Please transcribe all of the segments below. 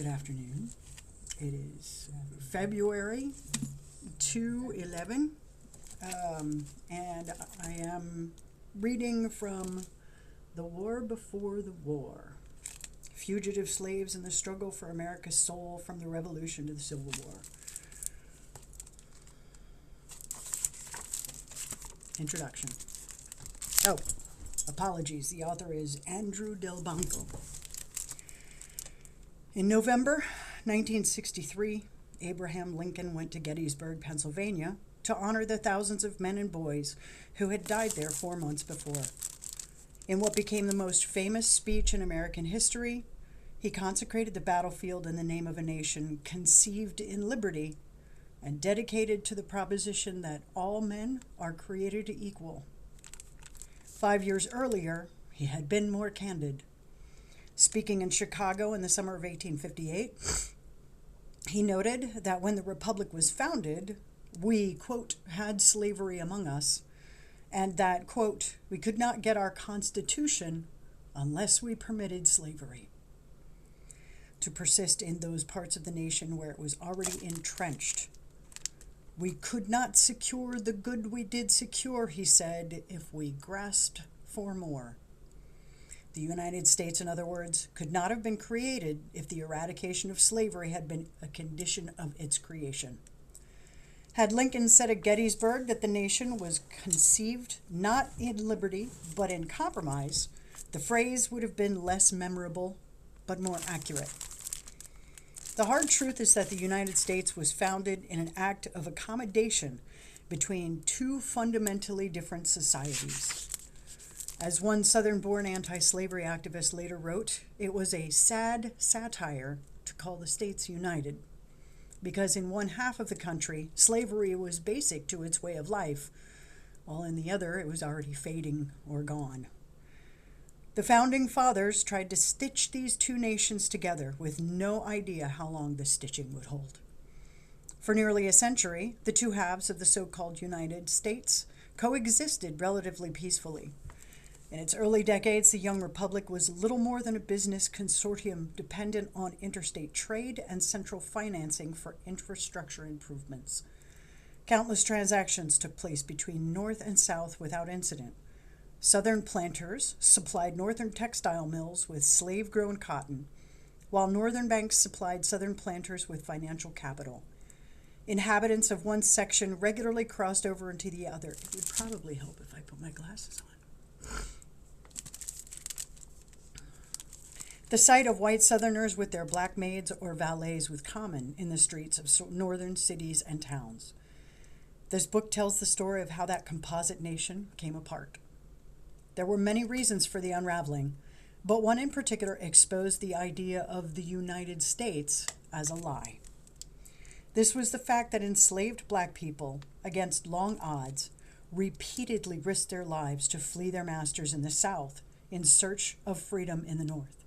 Good afternoon. It is February 2/11, and I am reading from The War Before the War, Fugitive Slaves and the Struggle for America's Soul from the Revolution to the Civil War. Introduction. Oh, apologies. The author is Andrew Delbanco. In November 1963, Abraham Lincoln went to Gettysburg, Pennsylvania, to honor the thousands of men and boys who had died there 4 months before. In what became the most famous speech in American history, he consecrated the battlefield in the name of a nation conceived in liberty and dedicated to the proposition that all men are created equal. 5 years earlier, he had been more candid. Speaking in Chicago in the summer of 1858, he noted that when the Republic was founded, we, quote, had slavery among us, and that, quote, we could not get our Constitution unless we permitted slavery to persist in those parts of the nation where it was already entrenched. We could not secure the good we did secure, he said, if we grasped for more. The United States, in other words, could not have been created if the eradication of slavery had been a condition of its creation. Had Lincoln said at Gettysburg that the nation was conceived not in liberty but in compromise, the phrase would have been less memorable but more accurate. The hard truth is that the United States was founded in an act of accommodation between two fundamentally different societies. As one Southern-born anti-slavery activist later wrote, it was a sad satire to call the states united, because in one half of the country, slavery was basic to its way of life, while in the other, it was already fading or gone. The Founding Fathers tried to stitch these two nations together with no idea how long the stitching would hold. For nearly a century, the two halves of the so-called United States coexisted relatively peacefully. In its early decades, the young republic was little more than a business consortium dependent on interstate trade and central financing for infrastructure improvements. Countless transactions took place between North and South without incident. Southern planters supplied northern textile mills with slave-grown cotton, while northern banks supplied southern planters with financial capital. Inhabitants of one section regularly crossed over into the other. It would probably help if I put my glasses on. The sight of white Southerners with their black maids or valets was common in the streets of northern cities and towns. This book tells the story of how that composite nation came apart. There were many reasons for the unraveling, but one in particular exposed the idea of the United States as a lie. This was the fact that enslaved black people, against long odds, repeatedly risked their lives to flee their masters in the South in search of freedom in the North.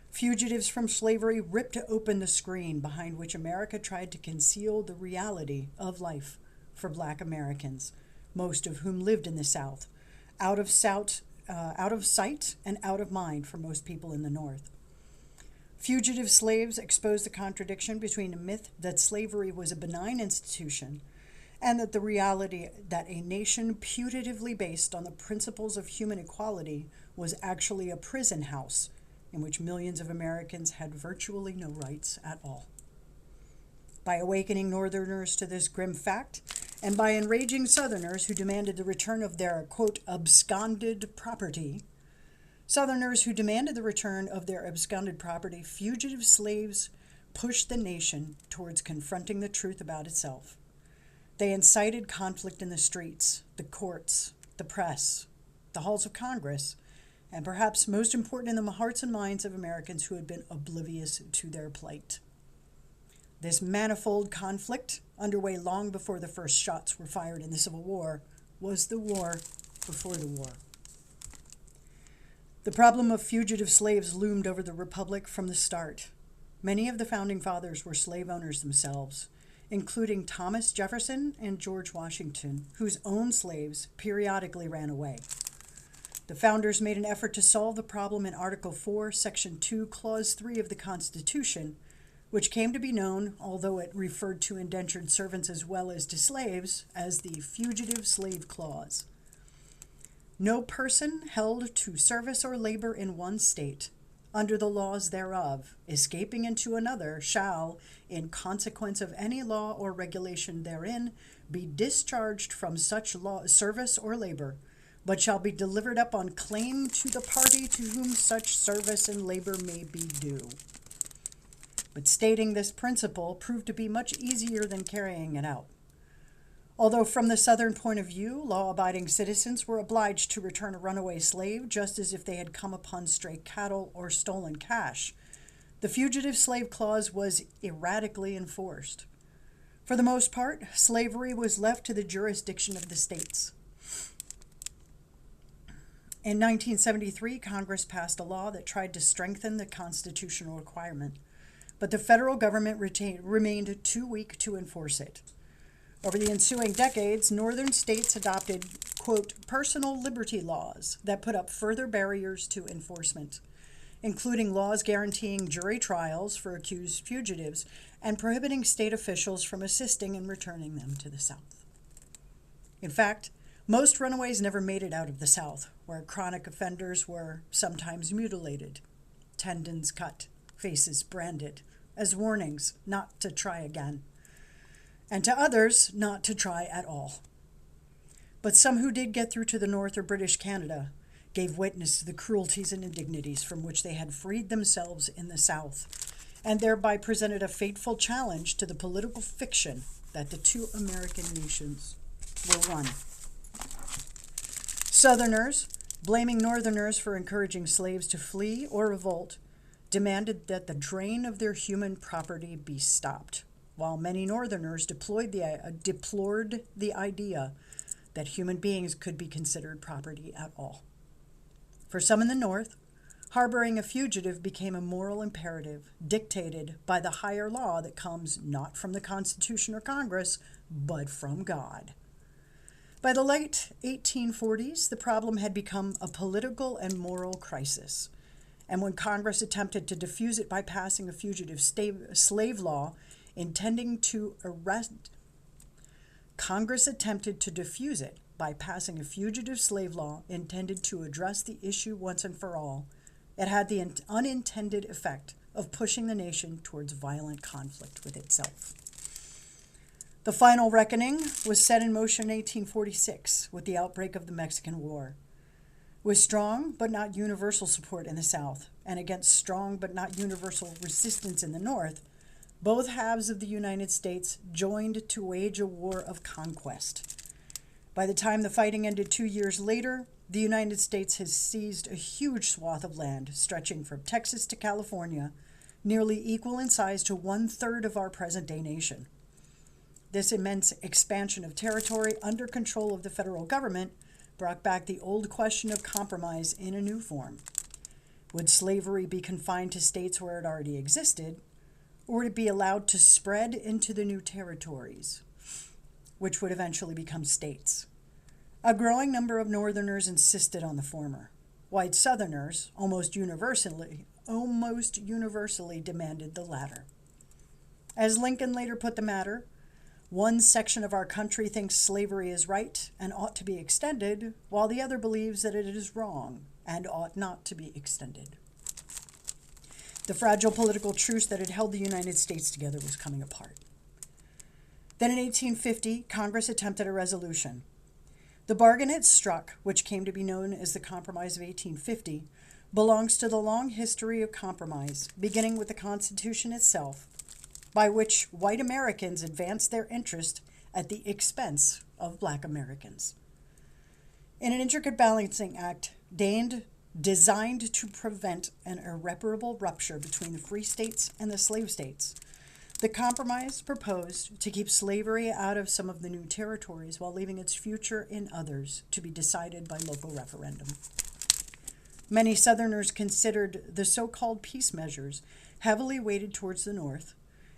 Fugitives from slavery ripped open the screen behind which America tried to conceal the reality of life for black Americans, most of whom lived in the South, out of sight and out of mind for most people in the North. Fugitive Slaves exposed the contradiction between the myth that slavery was a benign institution and that the reality that a nation putatively based on the principles of human equality was actually a prison house in which millions of Americans had virtually no rights at all. By awakening Northerners to this grim fact, and by enraging Southerners who demanded the return of their, quote, absconded property, fugitive slaves pushed the nation towards confronting the truth about itself. They incited conflict in the streets, the courts, the press, the halls of Congress, and perhaps most important in the hearts and minds of Americans who had been oblivious to their plight. This manifold conflict, underway long before the first shots were fired in the Civil War, was the war before the war. The problem of fugitive slaves loomed over the Republic from the start. Many of the Founding Fathers were slave owners themselves, including Thomas Jefferson and George Washington, whose own slaves periodically ran away. The founders made an effort to solve the problem in Article 4, Section 2, Clause 3 of the Constitution, which came to be known, although it referred to indentured servants as well as to slaves, as the Fugitive Slave Clause. No person held to service or labor in one state, under the laws thereof, escaping into another, shall, in consequence of any law or regulation therein, be discharged from such service or labor, but shall be delivered up on claim to the party to whom such service and labor may be due. But stating this principle proved to be much easier than carrying it out. Although from the Southern point of view, law-abiding citizens were obliged to return a runaway slave just as if they had come upon stray cattle or stolen cash, the Fugitive Slave Clause was erratically enforced. For the most part, slavery was left to the jurisdiction of the states. In 1973, Congress passed a law that tried to strengthen the constitutional requirement, but the federal government remained too weak to enforce it. Over the ensuing decades, northern states adopted, quote, personal liberty laws that put up further barriers to enforcement, including laws guaranteeing jury trials for accused fugitives and prohibiting state officials from assisting in returning them to the South. In fact, most runaways never made it out of the South, where chronic offenders were sometimes mutilated, tendons cut, faces branded, as warnings not to try again, and to others not to try at all. But some who did get through to the North or British Canada gave witness to the cruelties and indignities from which they had freed themselves in the South, and thereby presented a fateful challenge to the political fiction that the two American nations were one. Southerners, blaming Northerners for encouraging slaves to flee or revolt, demanded that the drain of their human property be stopped, while many Northerners deplored the idea that human beings could be considered property at all. For some in the North, harboring a fugitive became a moral imperative dictated by the higher law that comes not from the Constitution or Congress, but from God. By the late 1840s, the problem had become a political and moral crisis, and when Congress attempted to diffuse it by passing a fugitive slave law intending to address the issue once and for all, it had the unintended effect of pushing the nation towards violent conflict with itself. The final reckoning was set in motion in 1846 with the outbreak of the Mexican War. With strong but not universal support in the South and against strong but not universal resistance in the North, both halves of the United States joined to wage a war of conquest. By the time the fighting ended 2 years later, the United States has seized a huge swath of land stretching from Texas to California, nearly equal in size to 1/3 of our present-day nation. This immense expansion of territory under control of the federal government brought back the old question of compromise in a new form. Would slavery be confined to states where it already existed, or would it be allowed to spread into the new territories, which would eventually become states? A growing number of Northerners insisted on the former. White Southerners almost universally demanded the latter. As Lincoln later put the matter, one section of our country thinks slavery is right and ought to be extended, while the other believes that it is wrong and ought not to be extended. The fragile political truce that had held the United States together was coming apart. Then in 1850, Congress attempted a resolution. The bargain it struck, which came to be known as the Compromise of 1850, belongs to the long history of compromise, beginning with the Constitution itself, by which white Americans advanced their interest at the expense of black Americans. In an intricate balancing act designed to prevent an irreparable rupture between the free states and the slave states, the compromise proposed to keep slavery out of some of the new territories while leaving its future in others to be decided by local referendum. Many Southerners considered the so-called peace measures heavily weighted towards the North,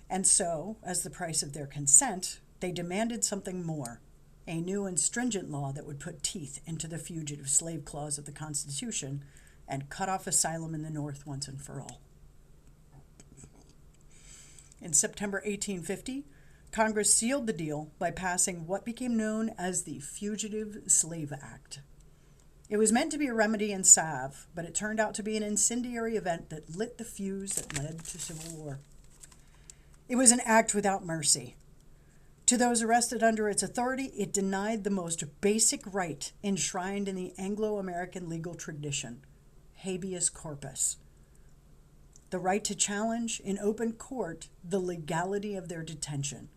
and so, as the price of their consent, they demanded something more, a new and stringent law that would put teeth into the Fugitive Slave Clause of the Constitution and cut off asylum in the North once and for all. In September 1850, Congress sealed the deal by passing what became known as the Fugitive Slave Act. It was meant to be a remedy and salve, but it turned out to be an incendiary event that lit the fuse that led to civil war. It was an act without mercy. To those arrested under its authority, it denied the most basic right enshrined in the Anglo-American legal tradition, habeas corpus, the right to challenge in open court the legality of their detention.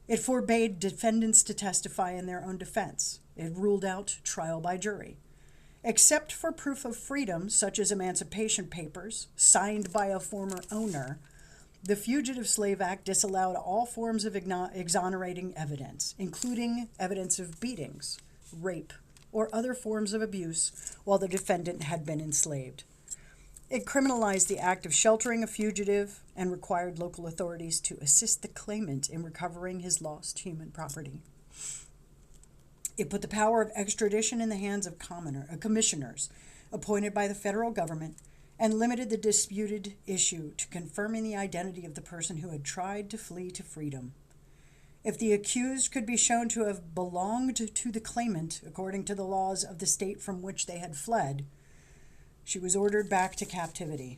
It forbade defendants to testify in their own defense. It ruled out trial by jury. Except for proof of freedom, such as emancipation papers signed by a former owner, the Fugitive Slave Act disallowed all forms of exonerating evidence, including evidence of beatings, rape, or other forms of abuse while the defendant had been enslaved. It criminalized the act of sheltering a fugitive and required local authorities to assist the claimant in recovering his lost human property. It put the power of extradition in the hands of commissioners appointed by the federal government and limited the disputed issue to confirming the identity of the person who had tried to flee to freedom. If the accused could be shown to have belonged to the claimant according to the laws of the state from which they had fled, she was ordered back to captivity.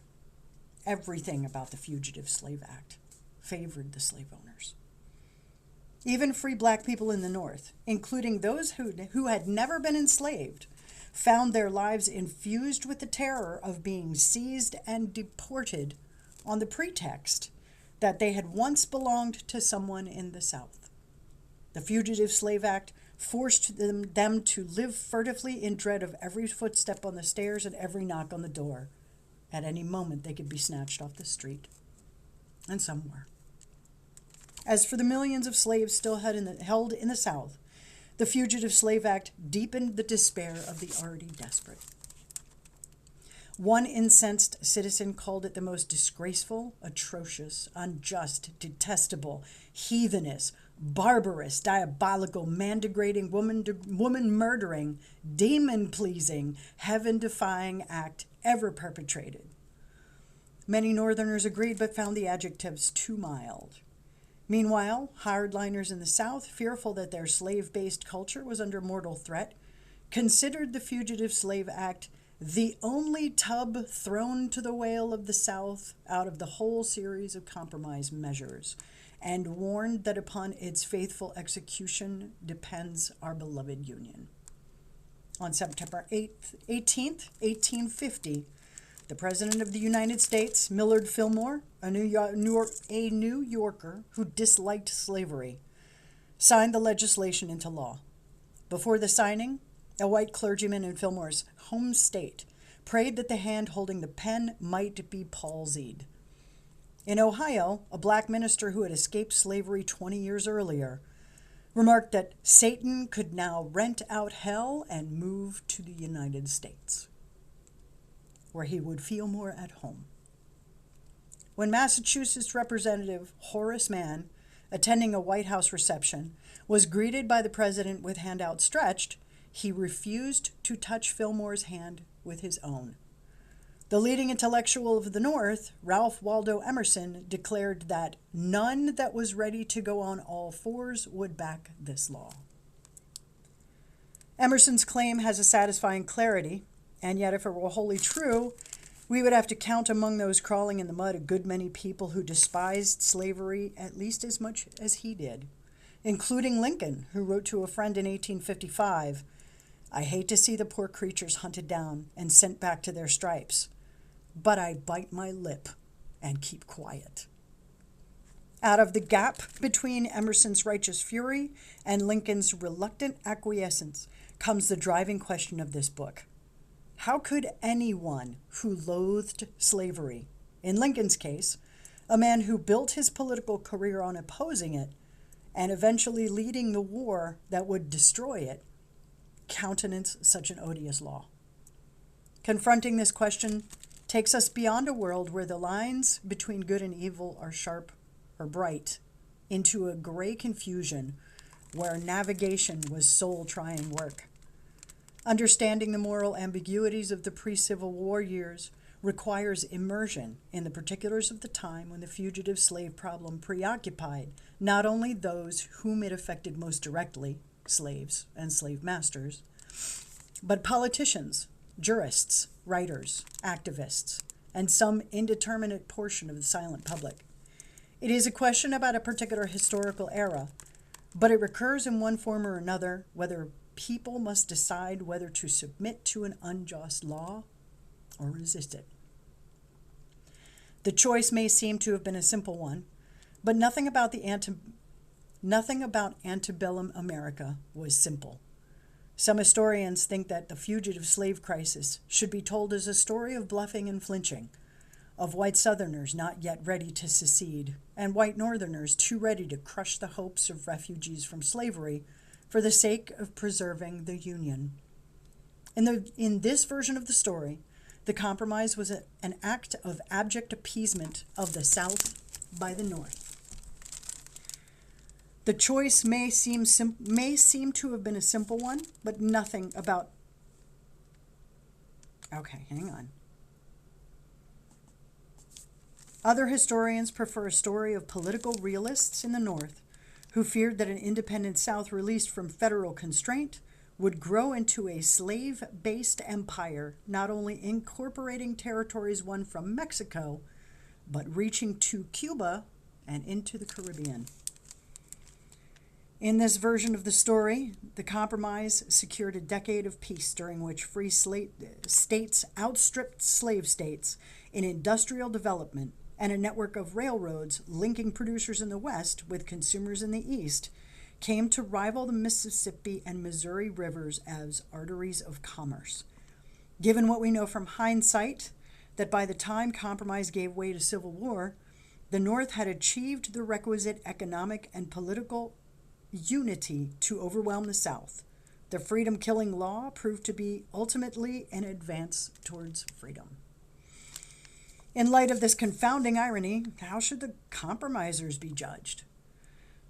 Everything about the Fugitive Slave Act favored the slave owners. Even free black people in the North, including those who had never been enslaved, found their lives infused with the terror of being seized and deported on the pretext that they had once belonged to someone in the South. The Fugitive Slave Act forced them to live furtively in dread of every footstep on the stairs and every knock on the door. At any moment, they could be snatched off the street. And some were. As for the millions of slaves still held in the South, the Fugitive Slave Act deepened the despair of the already desperate. One incensed citizen called it the most disgraceful, atrocious, unjust, detestable, heathenous, barbarous, diabolical, man-degrading, woman-murdering, demon-pleasing, heaven-defying act ever perpetrated. Many Northerners agreed but found the adjectives too mild. Meanwhile, hardliners in the South, fearful that their slave-based culture was under mortal threat, considered the Fugitive Slave Act the only tub thrown to the whale of the South out of the whole series of compromise measures, and warned that upon its faithful execution depends our beloved Union. On September 18th, 1850, the President of the United States, Millard Fillmore, a New Yorker who disliked slavery, signed the legislation into law. Before the signing, a white clergyman in Fillmore's home state prayed that the hand holding the pen might be palsied. In Ohio, a black minister who had escaped slavery 20 years earlier remarked that Satan could now rent out hell and move to the United States, where he would feel more at home. When Massachusetts Representative Horace Mann, attending a White House reception, was greeted by the president with hand outstretched, he refused to touch Fillmore's hand with his own. The leading intellectual of the North, Ralph Waldo Emerson, declared that none that was ready to go on all fours would back this law. Emerson's claim has a satisfying clarity, and yet if it were wholly true, we would have to count among those crawling in the mud a good many people who despised slavery at least as much as he did, including Lincoln, who wrote to a friend in 1855, "I hate to see the poor creatures hunted down and sent back to their stripes, but I bite my lip and keep quiet." Out of the gap between Emerson's righteous fury and Lincoln's reluctant acquiescence comes the driving question of this book. How could anyone who loathed slavery, in Lincoln's case, a man who built his political career on opposing it and eventually leading the war that would destroy it, countenance such an odious law? Confronting this question takes us beyond a world where the lines between good and evil are sharp or bright into a gray confusion where navigation was soul-trying work. Understanding the moral ambiguities of the pre-Civil War years requires immersion in the particulars of the time when the fugitive slave problem preoccupied not only those whom it affected most directly, slaves and slave masters, but politicians, jurists, writers, activists, and some indeterminate portion of the silent public. It is a question about a particular historical era, but it recurs in one form or another, whether people must decide whether to submit to an unjust law or resist it. The choice may seem to have been a simple one, but nothing about antebellum America was simple. Some historians think that the fugitive slave crisis should be told as a story of bluffing and flinching, of white Southerners not yet ready to secede, and white Northerners too ready to crush the hopes of refugees from slavery for the sake of preserving the Union. In this version of the story, the compromise was an act of abject appeasement of the South by the North. The choice may seem to have been a simple one, but nothing about... Okay, hang on. Other historians prefer a story of political realists in the North who feared that an independent South released from federal constraint would grow into a slave-based empire, not only incorporating territories won from Mexico, but reaching to Cuba and into the Caribbean. In this version of the story, the compromise secured a decade of peace during which free states outstripped slave states in industrial development, and a network of railroads linking producers in the West with consumers in the East came to rival the Mississippi and Missouri rivers as arteries of commerce. Given what we know from hindsight, that by the time compromise gave way to civil war, the North had achieved the requisite economic and political unity to overwhelm the South. The freedom-killing law proved to be ultimately an advance towards freedom. In light of this confounding irony, how should the compromisers be judged?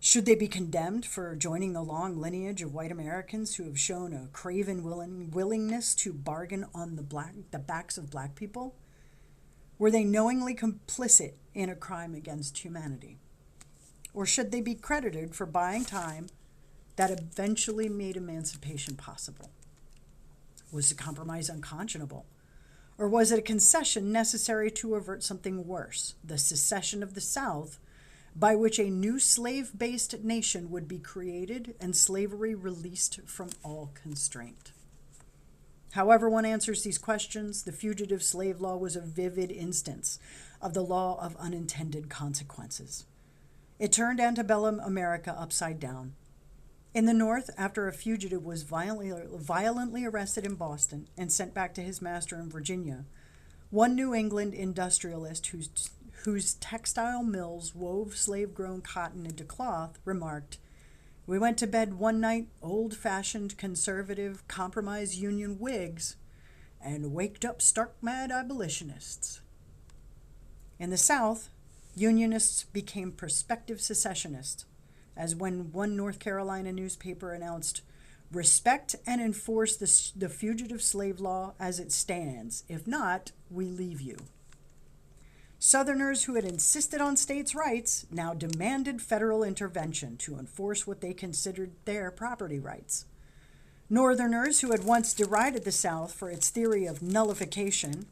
Should they be condemned for joining the long lineage of white Americans who have shown a craven willingness to bargain on the backs of black people? Were they knowingly complicit in a crime against humanity? Or should they be credited for buying time that eventually made emancipation possible? Was the compromise unconscionable? Or was it a concession necessary to avert something worse, the secession of the South, by which a new slave-based nation would be created and slavery released from all constraint? However one answers these questions, the fugitive slave law was a vivid instance of the law of unintended consequences. It turned antebellum America upside down. In the North, after a fugitive was violently arrested in Boston and sent back to his master in Virginia, one New England industrialist whose textile mills wove slave-grown cotton into cloth remarked, "We went to bed one night old-fashioned, conservative, compromise Union Whigs and waked up stark-mad abolitionists." In the South, Unionists became prospective secessionists, as when one North Carolina newspaper announced, "Respect and enforce the fugitive slave law as it stands. If not, we leave you." Southerners who had insisted on states' rights now demanded federal intervention to enforce what they considered their property rights. Northerners who had once derided the South for its theory of nullification,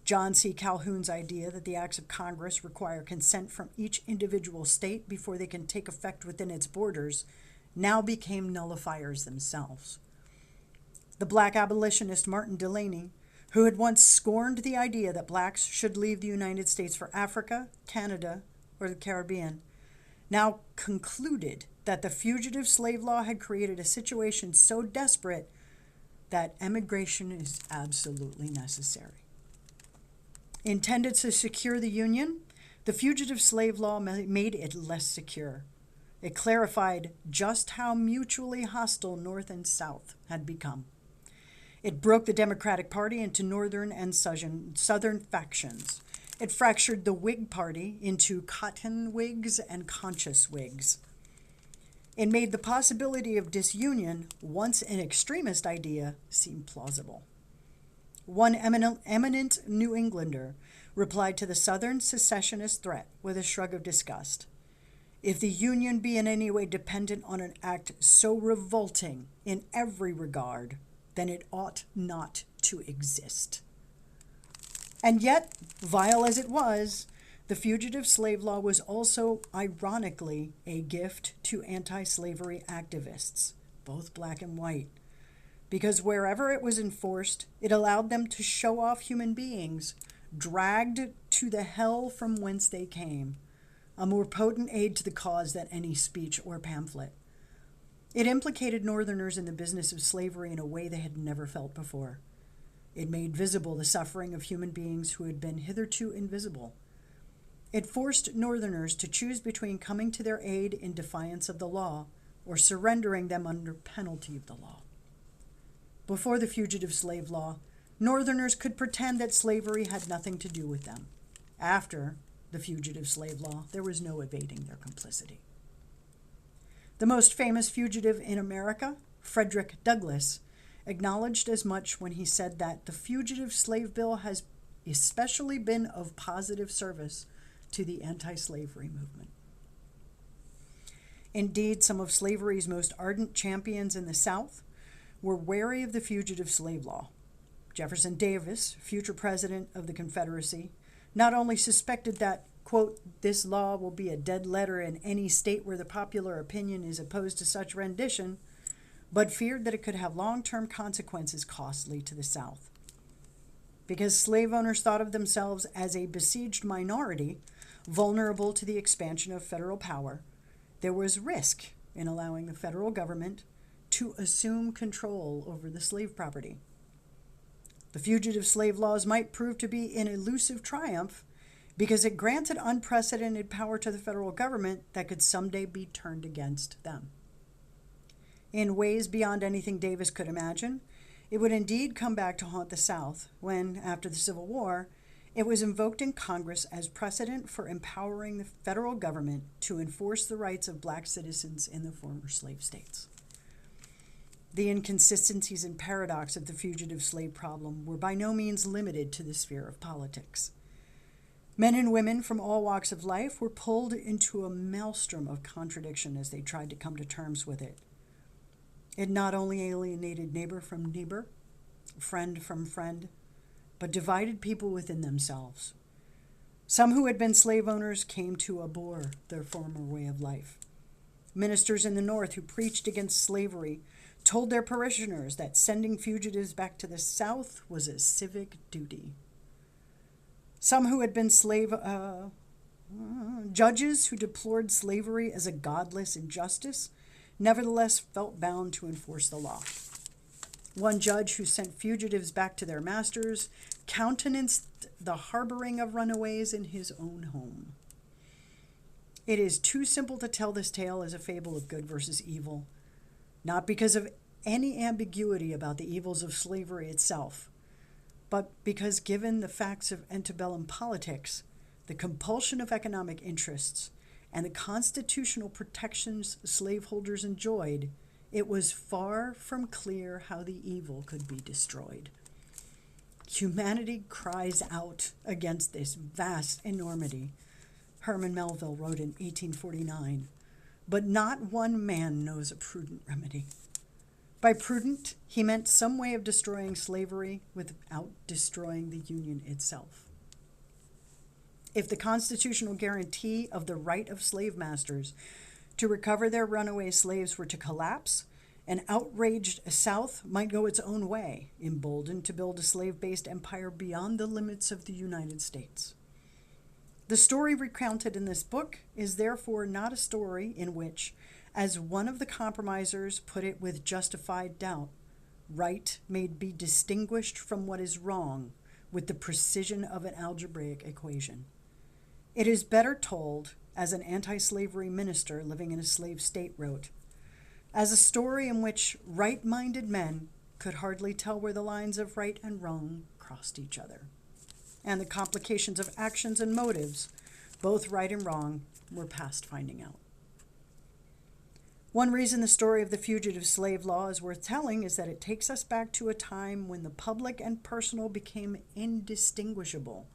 John C. Calhoun's idea that the acts of Congress require consent from each individual state before they can take effect within its borders, now became nullifiers themselves. The black abolitionist Martin Delany, who had once scorned the idea that blacks should leave the United States for Africa, Canada, or the Caribbean, now concluded that the fugitive slave law had created a situation so desperate that emigration is absolutely necessary. Intended to secure the Union, the fugitive slave law made it less secure. It clarified just how mutually hostile North and South had become. It broke the Democratic Party into Northern and Southern factions. It fractured the Whig Party into cotton Whigs and conscious Whigs. It made the possibility of disunion, once an extremist idea, seem plausible. One eminent New Englander replied to the Southern secessionist threat with a shrug of disgust. If the Union be in any way dependent on an act so revolting in every regard, then it ought not to exist. And yet, vile as it was, the Fugitive Slave Law was also, ironically, a gift to anti-slavery activists, both black and white, because wherever it was enforced, it allowed them to show off human beings dragged to the hell from whence they came, a more potent aid to the cause than any speech or pamphlet. It implicated Northerners in the business of slavery in a way they had never felt before. It made visible the suffering of human beings who had been hitherto invisible. It forced Northerners to choose between coming to their aid in defiance of the law or surrendering them under penalty of the law. Before the Fugitive Slave Law, Northerners could pretend that slavery had nothing to do with them. After the Fugitive Slave Law, there was no evading their complicity. The most famous fugitive in America, Frederick Douglass, acknowledged as much when he said that the Fugitive Slave Bill has especially been of positive service to the anti-slavery movement. Indeed, some of slavery's most ardent champions in the South were wary of the Fugitive Slave Law. Jefferson Davis, future president of the Confederacy, not only suspected that, quote, this law will be a dead letter in any state where the popular opinion is opposed to such rendition, but feared that it could have long-term consequences costly to the South. Because slave owners thought of themselves as a besieged minority, vulnerable to the expansion of federal power, there was risk in allowing the federal government to assume control over the slave property. The fugitive slave laws might prove to be an elusive triumph because it granted unprecedented power to the federal government that could someday be turned against them. In ways beyond anything Davis could imagine, it would indeed come back to haunt the South when, after the Civil War, it was invoked in Congress as precedent for empowering the federal government to enforce the rights of black citizens in the former slave states. The inconsistencies and paradox of the fugitive slave problem were by no means limited to the sphere of politics. Men and women from all walks of life were pulled into a maelstrom of contradiction as they tried to come to terms with it. It not only alienated neighbor from neighbor, friend from friend, but divided people within themselves. Some who had been slave owners came to abhor their former way of life. Ministers in the North who preached against slavery told their parishioners that sending fugitives back to the South was a civic duty. Some who had been judges who deplored slavery as a godless injustice nevertheless felt bound to enforce the law. One judge who sent fugitives back to their masters countenanced the harboring of runaways in his own home. It is too simple to tell this tale as a fable of good versus evil, not because of any ambiguity about the evils of slavery itself, but because given the facts of antebellum politics, the compulsion of economic interests, and the constitutional protections slaveholders enjoyed, it was far from clear how the evil could be destroyed. Humanity cries out against this vast enormity, Herman Melville wrote in 1849, but not one man knows a prudent remedy. By prudent, he meant some way of destroying slavery without destroying the Union itself. If the constitutional guarantee of the right of slave masters to recover their runaway slaves were to collapse, an outraged South might go its own way, emboldened to build a slave-based empire beyond the limits of the United States. The story recounted in this book is therefore not a story in which, as one of the compromisers put it with justified doubt, right may be distinguished from what is wrong with the precision of an algebraic equation. It is better told, as an anti-slavery minister living in a slave state wrote, as a story in which right-minded men could hardly tell where the lines of right and wrong crossed each other, and the complications of actions and motives, both right and wrong, were past finding out. One reason the story of the fugitive slave law is worth telling is that it takes us back to a time when the public and personal became indistinguishable,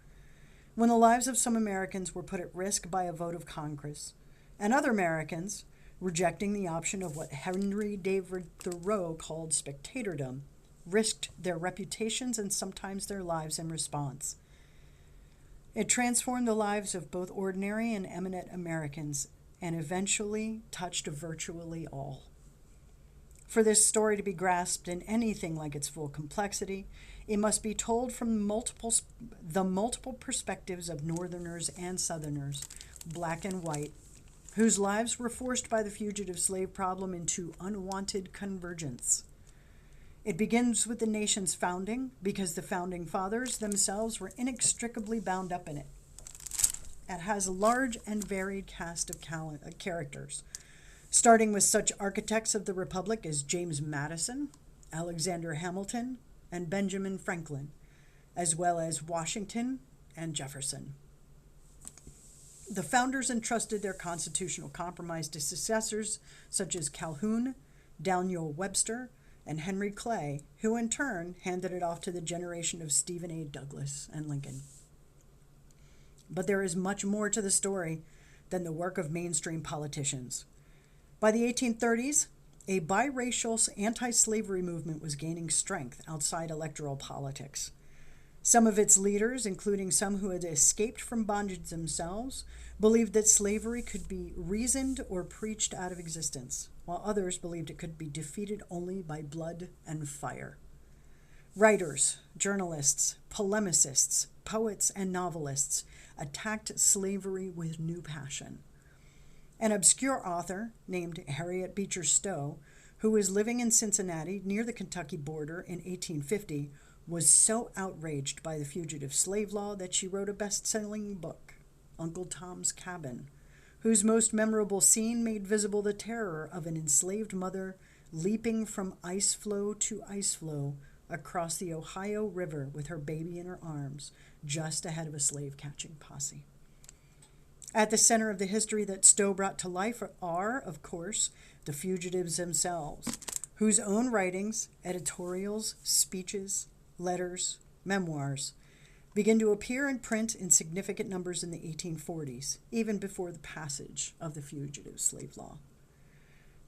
when the lives of some Americans were put at risk by a vote of Congress, and other Americans, rejecting the option of what Henry David Thoreau called spectatordom, risked their reputations and sometimes their lives in response. It transformed the lives of both ordinary and eminent Americans and eventually touched virtually all. For this story to be grasped in anything like its full complexity, it must be told from the multiple perspectives of Northerners and Southerners, black and white, whose lives were forced by the fugitive slave problem into unwanted convergence. It begins with the nation's founding because the founding fathers themselves were inextricably bound up in it. It has a large and varied cast of characters, starting with such architects of the Republic as James Madison, Alexander Hamilton, and Benjamin Franklin, as well as Washington and Jefferson. The founders entrusted their constitutional compromise to successors such as Calhoun, Daniel Webster, and Henry Clay, who in turn handed it off to the generation of Stephen A. Douglas and Lincoln. But there is much more to the story than the work of mainstream politicians. By the 1830s, a biracial anti-slavery movement was gaining strength outside electoral politics. Some of its leaders, including some who had escaped from bondage themselves, believed that slavery could be reasoned or preached out of existence, while others believed it could be defeated only by blood and fire. Writers, journalists, polemicists, poets, and novelists attacked slavery with new passion. An obscure author named Harriet Beecher Stowe, who was living in Cincinnati near the Kentucky border in 1850, was so outraged by the fugitive slave law that she wrote a best-selling book, Uncle Tom's Cabin, whose most memorable scene made visible the terror of an enslaved mother leaping from ice floe to ice floe across the Ohio River with her baby in her arms, just ahead of a slave-catching posse. At the center of the history that Stowe brought to life are, of course, the fugitives themselves, whose own writings, editorials, speeches, letters, memoirs begin to appear in print in significant numbers in the 1840s, even before the passage of the Fugitive Slave Law.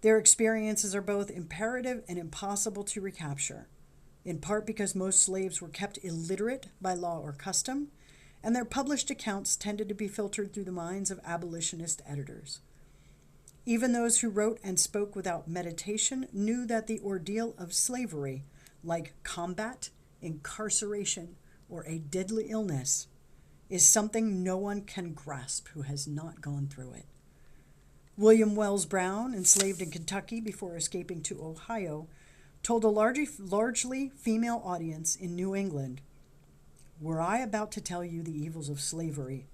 Their experiences are both imperative and impossible to recapture, in part because most slaves were kept illiterate by law or custom, and their published accounts tended to be filtered through the minds of abolitionist editors. Even those who wrote and spoke without meditation knew that the ordeal of slavery, like combat, incarceration, or a deadly illness, is something no one can grasp who has not gone through it. William Wells Brown, enslaved in Kentucky before escaping to Ohio, told a largely female audience in New England, "Were I about to tell you the evils of slavery,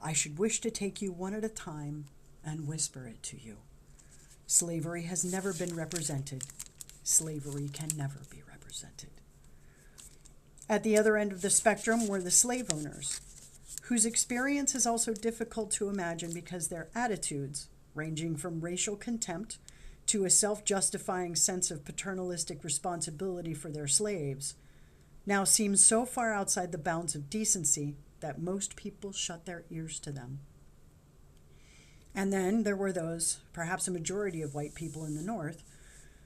I should wish to take you one at a time and whisper it to you. Slavery has never been represented. Slavery can never be represented." At the other end of the spectrum were the slave owners, whose experience is also difficult to imagine because their attitudes, ranging from racial contempt to a self-justifying sense of paternalistic responsibility for their slaves, now seem so far outside the bounds of decency that most people shut their ears to them. And then there were those, perhaps a majority of white people in the North,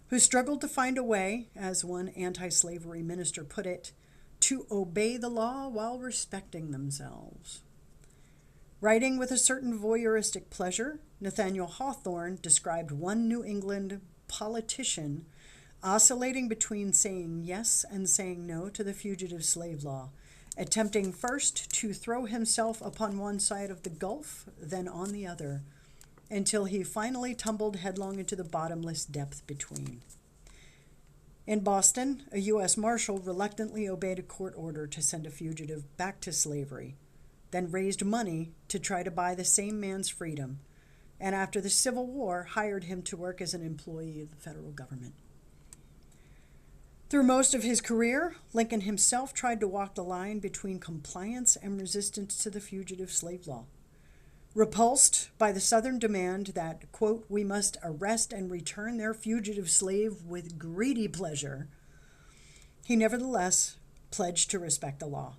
who struggled to find a way, as one anti-slavery minister put it, to obey the law while respecting themselves. Writing with a certain voyeuristic pleasure, Nathaniel Hawthorne described one New England politician oscillating between saying yes and saying no to the fugitive slave law, attempting first to throw himself upon one side of the gulf, then on the other, until he finally tumbled headlong into the bottomless depth between. In Boston, a U.S. Marshal reluctantly obeyed a court order to send a fugitive back to slavery, then raised money to try to buy the same man's freedom, and after the Civil War, hired him to work as an employee of the federal government. Through most of his career, Lincoln himself tried to walk the line between compliance and resistance to the fugitive slave law. Repulsed by the Southern demand that, quote, we must arrest and return their fugitive slave with greedy pleasure, he nevertheless pledged to respect the law.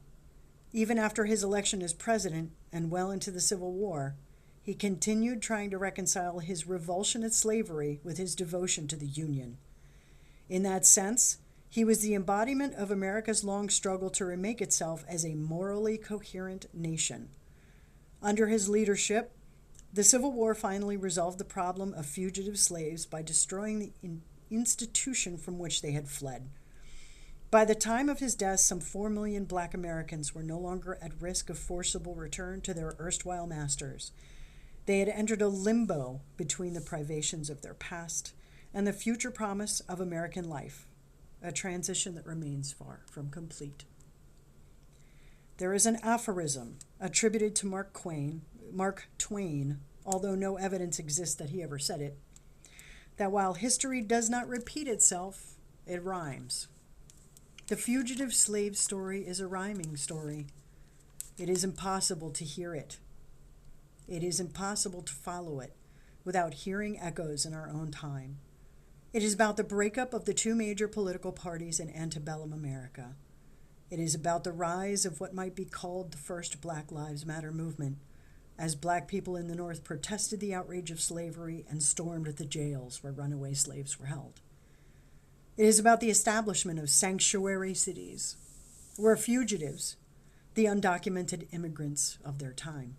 Even after his election as president and well into the Civil War, he continued trying to reconcile his revulsion at slavery with his devotion to the Union. In that sense, he was the embodiment of America's long struggle to remake itself as a morally coherent nation. Under his leadership, the Civil War finally resolved the problem of fugitive slaves by destroying the institution from which they had fled. By the time of his death, some 4 million black Americans were no longer at risk of forcible return to their erstwhile masters. They had entered a limbo between the privations of their past and the future promise of American life, a transition that remains far from complete. There is an aphorism attributed to Mark Twain, although no evidence exists that he ever said it, that while history does not repeat itself, it rhymes. The fugitive slave story is a rhyming story. It is impossible to hear it. It is impossible to follow it without hearing echoes in our own time. It is about the breakup of the two major political parties in antebellum America. It is about the rise of what might be called the first Black Lives Matter movement, as black people in the North protested the outrage of slavery and stormed the jails where runaway slaves were held. It is about the establishment of sanctuary cities, where fugitives, the undocumented immigrants of their time,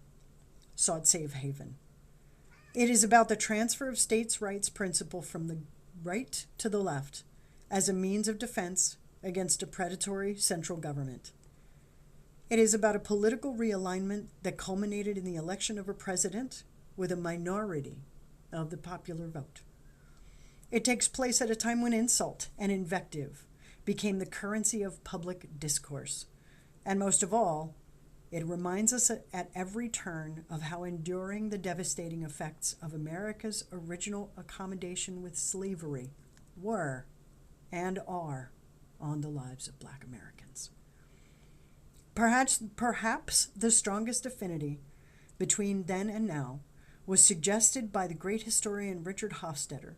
sought safe haven. It is about the transfer of states' rights principle from the right to the left as a means of defense against a predatory central government. It is about a political realignment that culminated in the election of a president with a minority of the popular vote. It takes place at a time when insult and invective became the currency of public discourse. And most of all, it reminds us at every turn of how enduring the devastating effects of America's original accommodation with slavery were and are on the lives of Black Americans. Perhaps the strongest affinity between then and now was suggested by the great historian Richard Hofstadter,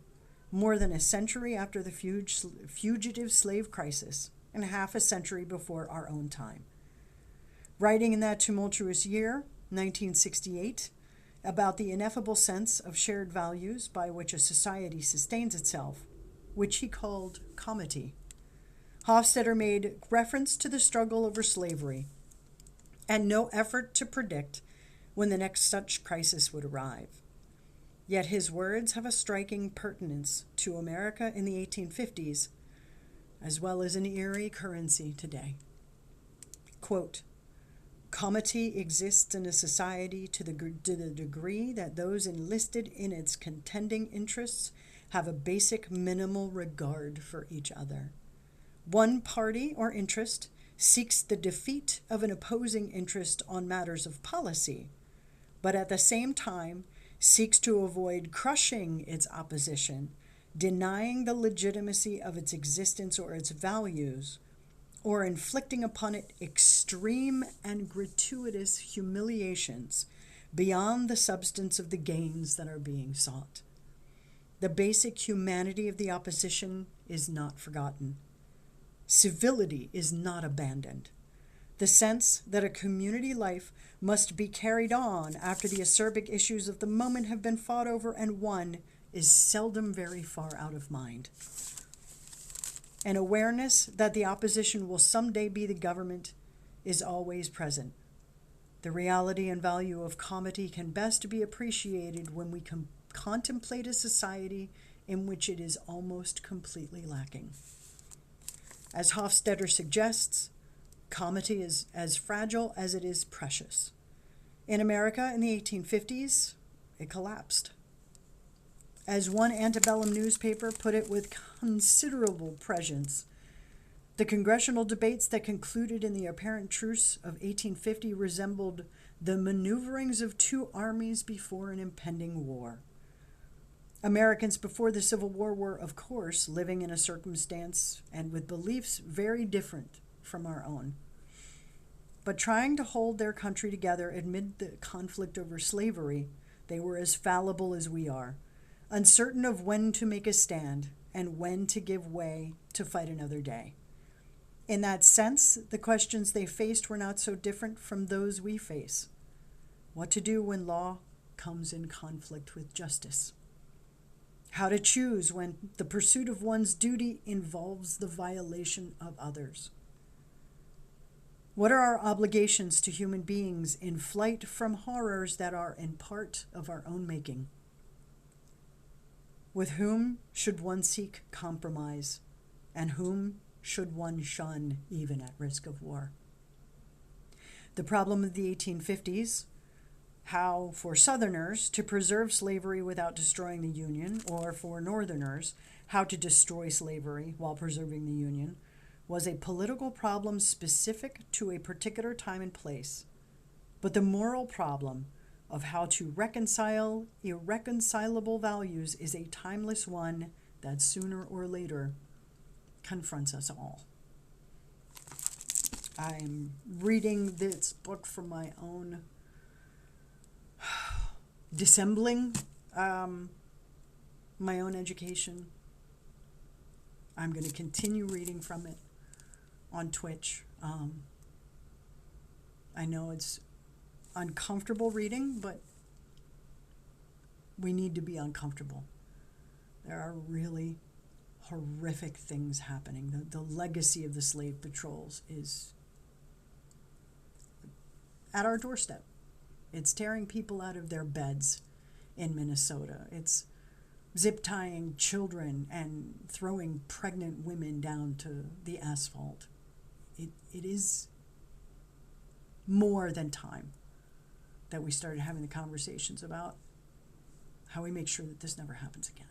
more than a century after the fugitive slave crisis and half a century before our own time. Writing in that tumultuous year, 1968, about the ineffable sense of shared values by which a society sustains itself, which he called comity, Hofstadter made reference to the struggle over slavery and no effort to predict when the next such crisis would arrive. Yet his words have a striking pertinence to America in the 1850s, as well as an eerie currency today. Quote, comity exists in a society to the degree that those enlisted in its contending interests have a basic minimal regard for each other. One party or interest seeks the defeat of an opposing interest on matters of policy, but at the same time seeks to avoid crushing its opposition, denying the legitimacy of its existence or its values, or inflicting upon it extreme and gratuitous humiliations beyond the substance of the gains that are being sought. The basic humanity of the opposition is not forgotten. Civility is not abandoned. The sense that a community life must be carried on after the acerbic issues of the moment have been fought over and won is seldom very far out of mind. An awareness that the opposition will someday be the government is always present. The reality and value of comity can best be appreciated when we contemplate a society in which it is almost completely lacking. As Hofstadter suggests, comity is as fragile as it is precious. In America in the 1850s, it collapsed. As one antebellum newspaper put it with considerable prescience, the congressional debates that concluded in the apparent truce of 1850 resembled the maneuverings of two armies before an impending war. Americans before the Civil War were, of course, living in a circumstance and with beliefs very different from our own. but trying to hold their country together amid the conflict over slavery, they were as fallible as we are, uncertain of when to make a stand and when to give way to fight another day. In that sense, the questions they faced were not so different from those we face. What to do when law comes in conflict with justice? How to choose when the pursuit of one's duty involves the violation of others? What are our obligations to human beings in flight from horrors that are in part of our own making? With whom should one seek compromise, and whom should one shun even at risk of war? The problem of the 1850s, how for Southerners to preserve slavery without destroying the Union, or for Northerners, how to destroy slavery while preserving the Union, was a political problem specific to a particular time and place. But the moral problem of how to reconcile irreconcilable values is a timeless one that sooner or later confronts us all. I'm reading this book from my own dissembling, my own education. I'm going to continue reading from it on Twitch. I know it's uncomfortable reading, but we need to be uncomfortable. There are really horrific things happening. The legacy of the slave patrols is at our doorstep. It's tearing people out of their beds in Minnesota. It's zip tying children and throwing pregnant women down to the asphalt. It is more than time that we started having the conversations about how we make sure that this never happens again.